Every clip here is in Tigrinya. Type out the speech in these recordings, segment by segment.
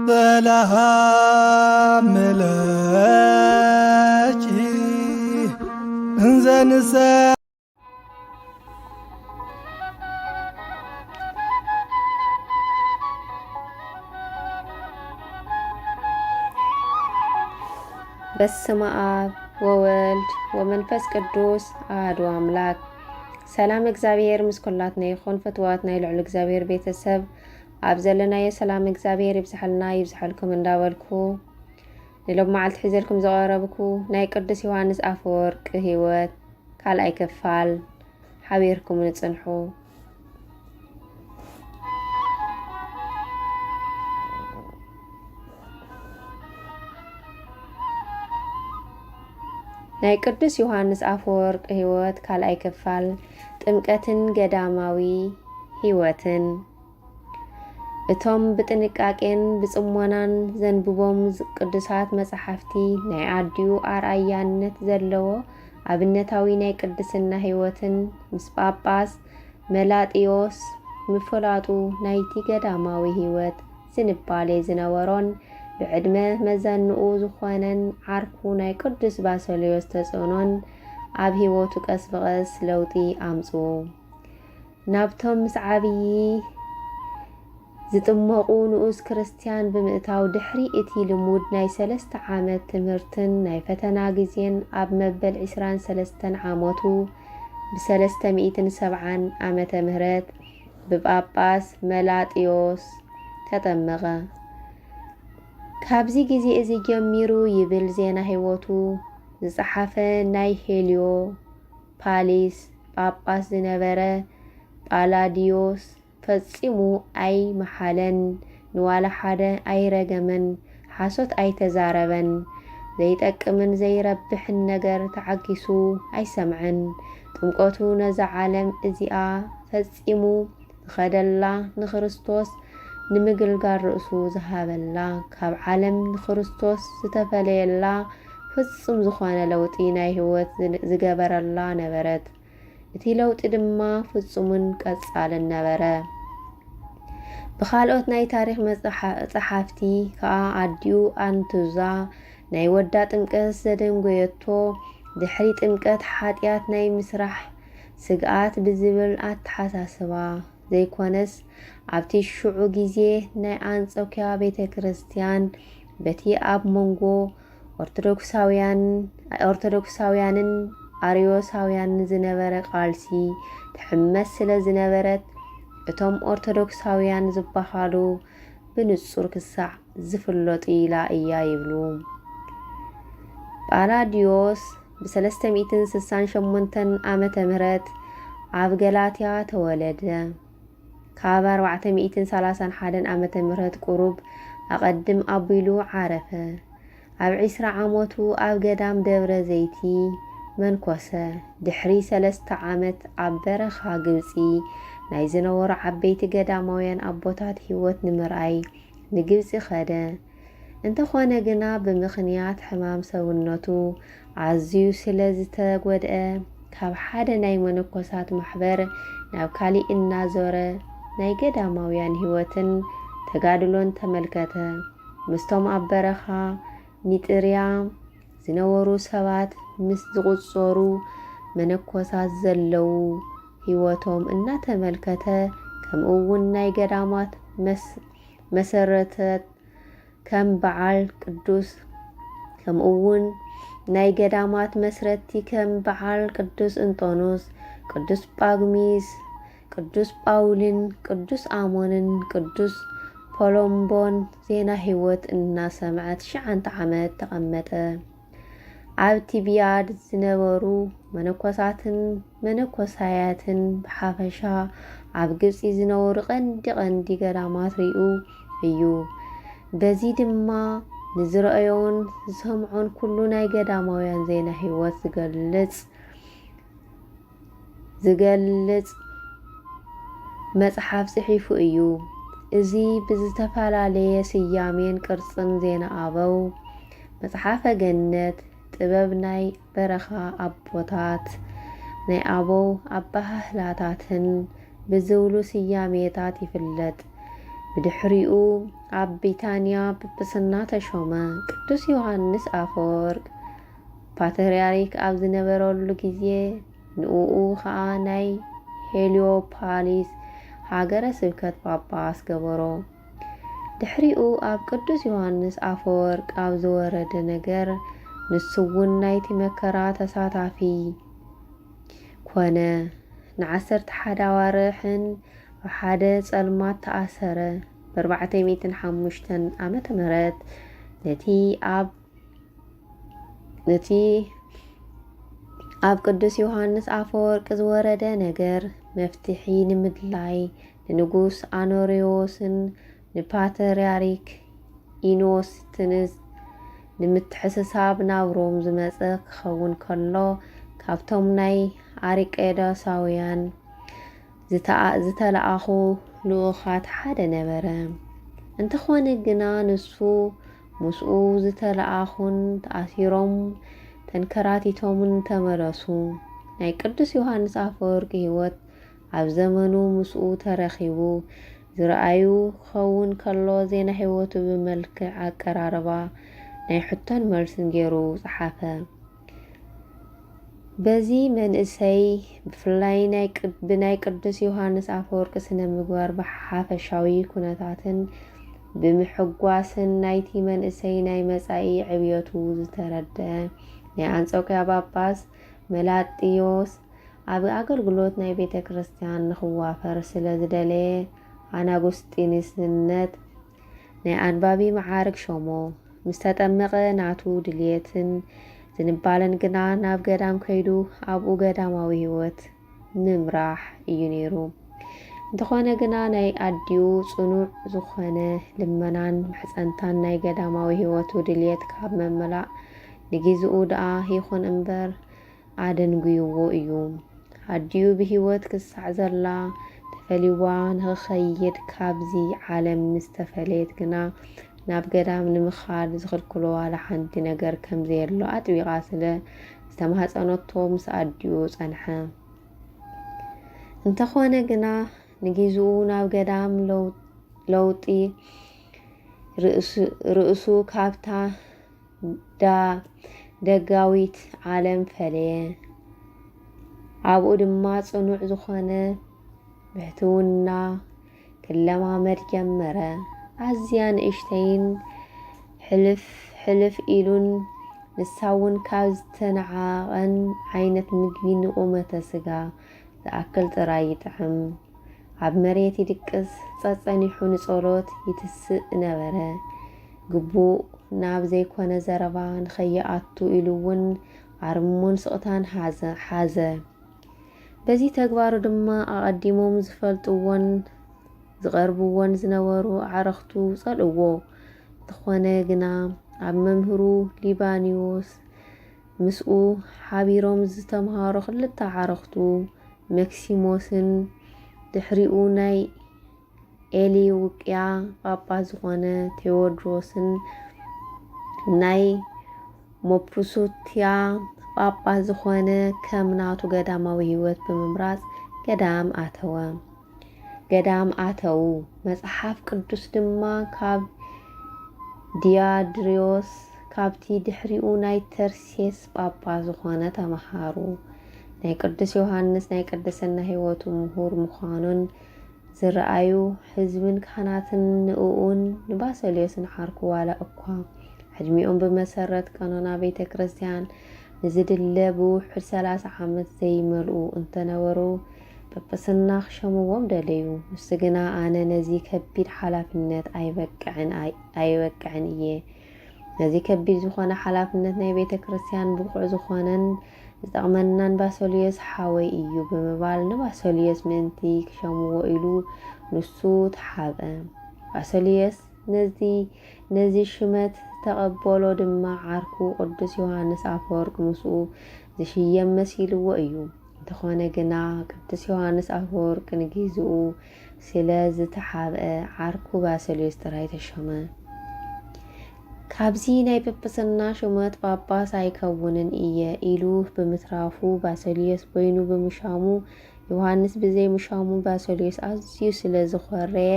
በለሃ መለች እንዘንሰ በስመ አብ ወወልድ ወመንፈስ ቅዱስ አሐዱ አምላክ። ሰላም እግዚአብሔር ምስ ኩላትና ይኹን። ፍትዋት ናይ ልዑል እግዚአብሔር ቤተሰብ ኣብ ዘለናዮ ሰላም እግዚአብሔር ይብዛሓልና ይብዛሓልኩም እንዳበልኩ ንሎም መዓልቲ ሒዘልኩም ዘቐረብኩ ናይ ቅዱስ ዮሃንስ አፈወርቅ ህይወት ካልኣይ ክፋል ሓቢርኩም ንጽንሑ። ናይ ቅዱስ ዮሃንስ አፈወርቅ ህይወት ካልኣይ ክፋል ጥምቀትን ገዳማዊ ህይወትን። እቶም ብጥንቃቄን ብጽሞናን ዘንብቦም ቅዱሳት መጻሕፍቲ ናይ ዓድዩ ኣርአያነት ዘለዎ ኣብነታዊ ናይ ቅድስና ህይወትን ምስ ጳጳስ መላጢዮስ ምፍላጡ ናይቲ ገዳማዊ ህይወት ዝንባሌ ዝነበሮን ብዕድመ መዘንኡ ዝኾነን ዓርኩ ናይ ቅዱስ ባሰልዮስ ተጽዕኖን ኣብ ህይወቱ ቀስ ብቐስ ለውጢ ኣምጽኡ። ናብቶም ምስ ዓብዪ ዝጥመቑ ንኡስ ክርስቲያን ብምእታው ድሕሪ እቲ ልሙድ ናይ 3 ዓመት ትምህርትን ናይ ፈተና ጊዜን ኣብ መበል 23 ዓመቱ ብ370 ዓመተ ምህረት ብጳጳስ መላጢዮስ ተጠመቐ። ካብዚ ጊዜ እዚ ጀሚሩ ይብል ዜና ህይወቱ ዝጸሓፈ ናይ ሄልዮ ፓሊስ ጳጳስ ዝነበረ ጳላዲዮስ ፈጺሙ ኣይ መሓለን ንዋላ ሓደ ኣይረገመን ሓሶት ኣይተዛረበን ዘይጠቅምን ዘይረብሕን ነገር ተዓጊሱ ኣይሰምዐን። ጥምቀቱ ነዛ ዓለም እዚኣ ፈጺሙ ዝኸደላ ንክርስቶስ ንምግልጋል ርእሱ ዝሃበላ ካብ ዓለም ንክርስቶስ ዝተፈለየላ ፍጹም ዝኾነ ለውጢ ናይ ህይወት ዝገበረላ ነበረት። እቲ ለውጢ ድማ ፍጹምን ቀጻልን ነበረ። ብኻልኦት ናይ ታሪክ መጻሕፍቲ ከዓ ኣድዩ ኣንቱዛ ናይ ወዳ ጥምቀት ዘደንጎየቶ ድሕሪ ጥምቀት ሓጢኣት ናይ ምስራሕ ስግኣት ብዝብል ኣተሓሳስባ ዘይኮነስ ኣብቲ ሽዑ ጊዜ ናይ አንጾኪያ ቤተ ክርስቲያን በቲ ኣብ መንጎ ኦርቶዶክሳውያንን አርዮሳውያንን ዝነበረ ቃልሲ ትሕመስ ስለ ዝነበረት እቶም ኦርቶዶክሳውያን ዝበሃሉ ብንጹር ክሳዕ ዝፍለጡ ኢላ እያ ይብሉ። ጳላዲዮስ ብ368 ዓመተ ምህረት ኣብ ገላትያ ተወለደ። ካብ 431 ዓመተ ምህረት ቁሩብ ኣቐድም ኣቢሉ ዓረፈ። ኣብ 20 ዓመቱ ኣብ ገዳም ደብረ ዘይቲ መንኮሰ። ድሕሪ 3 ዓመት ኣብ በረኻ ግብፂ ናይ ዝነበሩ ዓበይቲ ገዳማውያን ኣቦታት ህይወት ንምርኣይ ንግብፂ ኸደ። እንተኾነ ግና ብምኽንያት ሕማም ሰውነቱ ኣዝዩ ስለ ዝተጐድአ ካብ ሓደ ናይ መነኮሳት ማሕበር ናብ ካሊእ እናዞረ ናይ ገዳማውያን ህይወትን ተጋድሎን ተመልከተ። ምስቶም ኣብ በረኻ ኒጥርያ ዝነበሩ ሰባት ምስ ዝቁጸሩ መነኮሳት ዘለዉ ህይወቶም እናተመልከተ ከምኡውን ናይ ገዳማት መሰረተት ከም በዓል ቅዱስ እንጦኖስ፣ ቅዱስ ጳጉሚስ፣ ቅዱስ ጳውልን፣ ቅዱስ አሞንን፣ ቅዱስ ፖሎምቦን ዜና ህይወት እናሰምዐ 9 ዓመት ተቐመጠ። ኣብ ቲቢያድ ዝነበሩ መነኮሳትን መነኮሳያትን ብሓፈሻ ኣብ ግብፂ ዝነበሩ ቀንዲ ገዳማት ርኡ እዩ። በዚ ድማ ንዝረአዮን ዝሰምዖን ኩሉ ናይ ገዳማውያን ዜና ህይወት ዝገልጽ መጽሓፍ ጽሒፉ እዩ። እዚ ብዝተፈላለየ ስያሜን ቅርጽን ዜና ኣበው፣ መጽሓፈ ገነት፣ ጥበብ ናይ በረኻ ኣቦታት፣ ናይ ኣበው ኣባህላታትን ብዝብሉ ስያሜታት ይፍለጥ። ብድሕሪኡ ኣብ ብሪታንያ ጵጵስና ተሾመ። ቅዱስ ዮሃንስ አፈወርቅ ፓትርያርክ ኣብ ዝነበረሉ ግዜ ንኡኡ ከዓ ናይ ሄሊዮፖሊስ ሃገረ ስብከት ጳጳስ ገበሮ። ድሕሪኡ ኣብ ቅዱስ ዮሃንስ አፈወርቅ ኣብ ዝወረደ ነገር ንሱውን ናይቲ መከራ ተሳታፊ ኮነ። ን11 ኣዋርሕን ኣብ ሓደ ጸልማት ተኣሰረ። ብ405 ዓመተ ምህረት ነቲ ኣብ ቅዱስ ዮሃንስ አፈወርቅ ዝወረደ ነገር መፍትሒ ንምድላይ ንንጉስ አኖሪዎስን ንፓትርያርክ ኢኖስጥንስ ንምትሕስሳብ ናብ ሮም ዝመጸ ክኸውን ከሎ ካብቶም ናይ አሪቄዳሳውያን ዝተለኣኹ ልኡኻት ሓደ ነበረ። እንተኾነ ግና ንሱ ምስኡ ዝተለኣኹን ተኣሲሮም ተንከራቲቶምን ተመለሱ። ናይ ቅዱስ ዮሃንስ አፈወርቂ ህይወት ኣብ ዘመኑ ምስኡ ተረኺቡ ዝረኣዩ ክኸውን ከሎ ዜና ህይወቱ ብመልክዕ ኣቀራርባ ናይ ሕቶን መልስን ገይሩ ጸሓፈ። በዚ መንእሰይ ብፍላይ ብናይ ቅዱስ ዮሃንስ አፈወርቂ ስነ ምግባር ብሓፈሻዊ ኩነታትን ብምሕጓስን ናይቲ መንእሰይ ናይ መጻኢ ዕብየቱ ዝተረድአ ናይ አንጾኪያ ጳጳስ መላጥዮስ ኣብ ኣገልግሎት ናይ ቤተ ክርስቲያን ንኽዋፈር ስለ ዝደለየ ኣናጉስጢንስነት ናይ አንባቢ መዓርግ ሾሞ። ምስ ተጠመቐ ናቱ ድልየትን ዝንባለን ግና ናብ ገዳም ከይዱ ኣብኡ ገዳማዊ ህይወት ምምራሕ እዩ ነይሩ። እንተኾነ ግና ናይ ኣድዩ ጽኑዕ ዝኾነ ልመናን ማሕፀንታን ናይ ገዳማዊ ህይወቱ ድልየት ካብ መምላእ ንግዚኡ ደኣ ይኹን እምበር ኣደንጉይዎ እዩ። ኣድዩ ብህይወት ክሳዕ ዘላ ተፈሊዋ ንኽኸይድ ካብዚ ዓለም ምስ ተፈለየት ግና ናብ ገዳም ንምኻድ ዝኽልክሎ ዋላ ሓንቲ ነገር ከምዘየሎ ኣጥቢቓ ስለ ዝተማህፀነቶ ምስ ኣድዩ ጸንሐ። እንተኾነ ግና ንግዚኡ ናብ ገዳም ለውጢ ርእሱ ካብታ ደጋዊት ዓለም ፈለየ። ኣብኡ ድማ ጽኑዕ ዝኾነ ብሕትውና ክለማመድ ጀመረ። ኣዝያ ንእሽተይን ሕልፍ ኢሉን ንሳውን ካብ ዝተነዓቐን ዓይነት ምግቢ ንቁመተ ስጋ ዝኣክል ጥራይ ይጥዕም። ኣብ መሬት ይድቅስ፣ ጸጸኒሑ ንጸሎት ይትስእ ነበረ። ግቡእ ናብ ዘይኮነ ዘረባ ንኸይኣቱ ኢሉ እውን ኣርሙን ስቕታን ሓዘ። በዚ ተግባሩ ድማ ኣቐዲሞም ዝፈልጥዎን ዝቐርብዎን ዝነበሩ ኣዕርኽቱ ጸልእዎ። እንተኾነ ግና ኣብ መምህሩ ሊባኒዮስ ምስኡ ሓቢሮም ዝተምሃሩ ክልተ ኣዕርኽቱ መክሲሞስን ድሕሪኡ ናይ ኤሊውቅያ ጳጳስ ዝኾነ ቴዎድሮስን ናይ ሞፑሱትያ ጳጳስ ዝኾነ ከም ናቱ ገዳማዊ ህይወት ብምምራጽ ገዳም ኣተው። መጽሓፍ ቅዱስ ድማ ካብ ዲያድሪዮስ ካብቲ ድሕሪኡ ናይ ተርሴስ ጳጳስ ዝኾነ ተመሃሩ። ናይ ቅዱስ ዮሃንስ ናይ ቅድስና ህይወቱ ምሁር ምዃኑን ዝረኣዩ ህዝብን ካህናትን ንኡኡን ንባሰልዮስን ሓርኩ ዋላ እኳ ዕድሚኦም ብመሰረት ቀኖና ቤተ ክርስቲያን ንዝድለ ብውሕድ 30 ዓመት ዘይመልኡ እንተነበሩ ጵጵስና ክሸምዎም ደለዩ። ንሱ ግና ኣነ ነዚ ከቢድ ሓላፍነት ኣይበቅዕን እየ። ነዚ ከቢድ ዝኾነ ሓላፍነት ናይ ቤተ ክርስቲያን ብቁዕ ዝኾነን ዝጠቕመናን ባሰልዮስ ሓወይ እዩ ብምባል ንባሰልዮስ ምእንቲ ክሸምዎ ኢሉ ንሱ ተሓበ። ባሰልዮስ ነዚ ሽመት ተቐበሎ ድማ ዓርኩ ቅዱስ ዮሃንስ አፈወርቅ ምስኡ ዝሽየም መሲልዎ እዩ። እንተኾነ ግና ቅዱስ ዮሃንስ አፈወርቅ ንግዚኡ ስለ ዝተሓብአ ዓርኩ ባሰልዮስ ጥራይ ተሾመ። ካብዚ ናይ ጵጵስና ሹመት ጳጳስ ኣይከውንን እየ ኢሉ ብምትራፉ ባሰልዮስ በይኑ ብምሻሙ ዮሃንስ ብዘይ ምሻሙ ባሰልዮስ ኣዝዩ ስለ ዝኮረየ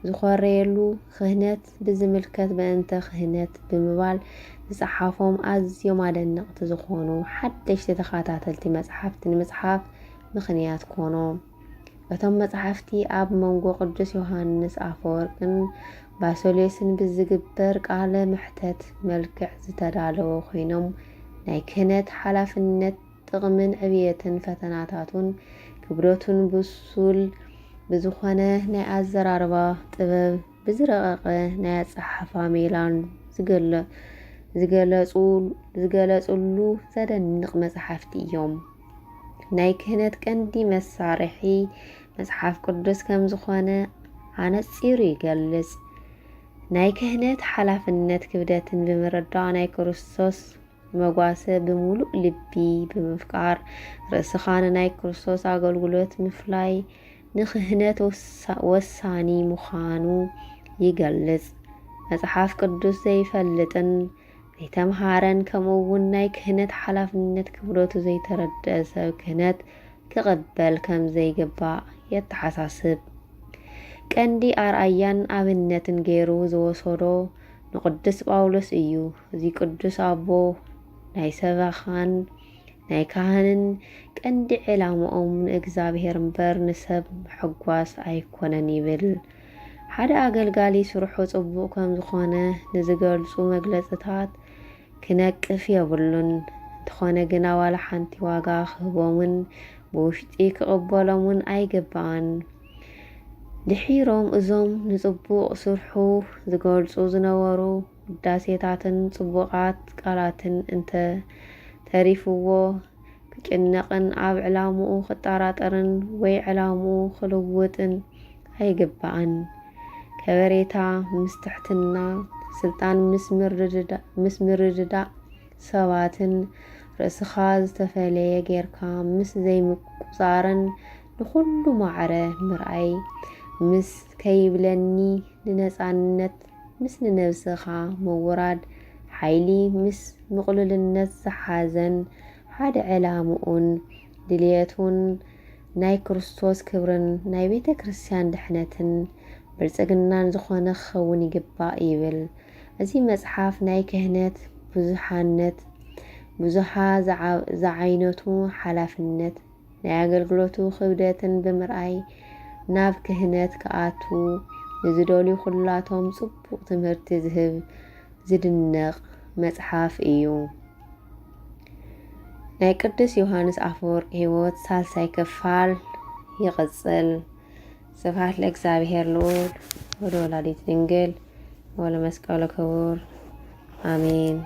ዝኮረየሉ ክህነት ብዝምልከት በእንተ ክህነት ብምባል ዝፀሓፎም ኣዝዮም ኣደነቕቲ ዝኾኑ ሓደሽቲ ተኸታተልቲ መፅሓፍቲ ንምፅሓፍ ምክንያት ኮኖም። እቶም መፅሓፍቲ ኣብ መንጎ ቅዱስ ዮሃንስ ኣፈወርቅን ባሰልዮስን ብዝግበር ቃለ ምሕተት መልክዕ ዝተዳለዉ ኮይኖም ናይ ክህነት ሓላፍነት ጥቕምን ዕብየትን ፈተናታቱን ክብደቱን ብሱል ብዝኾነ ናይ ኣዘራርባ ጥበብ ብዝረቐቐ ናይ ኣፀሓሕፋ ሜላን ዝገለጹሉ ዘደንቕ መፅሓፍቲ እዮም። ናይ ክህነት ቀንዲ መሳርሒ መጽሓፍ ቅዱስ ከም ዝኾነ ኣነጺሩ ይገልጽ። ናይ ክህነት ሓላፍነት ክብደትን ብምርዳእ ናይ ክርስቶስ መጓሰ ብምሉእ ልቢ ብምፍቃር ርእስኻ ንናይ ክርስቶስ ኣገልግሎት ምፍላይ ንክህነት ወሳኒ ምዃኑ ይገልጽ። መጽሓፍ ቅዱስ ዘይፈልጥን ዘይተምሃረን ከምኡውን ናይ ክህነት ሓላፍነት ክብደቱ ዘይተረድአ ሰብ ክህነት ክቕበል ከም ዘይግባእ የተሓሳስብ። ቀንዲ ኣርኣያን ኣብነትን ገይሩ ዝወሰዶ ንቅዱስ ጳውሎስ እዩ። እዚ ቅዱስ ኣቦ ናይ ሰባኻን ናይ ካህንን ቀንዲ ዕላምኦም ንእግዚኣብሔር እምበር ንሰብ ሕጓስ ኣይኮነን ይብል። ሓደ ኣገልጋሊ ስርሑ ጽቡቕ ከም ዝኾነ ንዝገልጹ መግለጽታት ክነቅፍ የብሉን። እንተኾነ ግና ዋላ ሓንቲ ዋጋ ክህቦምን ብውሽጢ ክቕበሎምን ኣይግባእን። ድሒሮም እዞም ንጽቡቕ ስርሑ ዝገልጹ ዝነበሩ ውዳሴታትን ጽቡቓት ቃላትን እንተ ተሪፍዎ ክጭነቕን ኣብ ዕላምኡ ክጠራጠርን ወይ ዕላምኡ ክልውጥን ኣይግባእን። ከበሬታ ምስ ትሕትና ስልጣን ምስ ምርድዳእ ሰባትን ርእስኻ ዝተፈለየ ጌርካ ምስ ዘይምቁፃርን ንኩሉ ማዕረ ምርኣይ ምስ ከይብለኒ ንነፃነት ምስ ንነብስኻ ምውራድ ሓይሊ ምስ ምቕሉልነት ዝሓዘን ሓደ ዕላምኡን ድልየቱን ናይ ክርስቶስ ክብርን ናይ ቤተ ክርስቲያን ድሕነትን ብልጽግናን ዝኾነ ክኸውን ይግባእ ይብል። እዚ መጽሓፍ ናይ ክህነት ብዙሓነት ብዙሓ ዝዓይነቱ ሓላፍነት ናይ ኣገልግሎቱ ክብደትን ብምርኣይ ናብ ክህነት ክኣቱ ንዝደልዩ ኩላቶም ጽቡቕ ትምህርቲ ዝህብ ዝድነቕ መጽሓፍ እዩ። ናይ ቅዱስ ዮሃንስ ኣፈወርቅ ሕይወት ሳልሳይ ክፋል ይቕጽል። ስብሐት ለእግዚአብሔር ልዑል ወለወላዲቱ ድንግል ወለመስቀሉ ክቡር አሜን።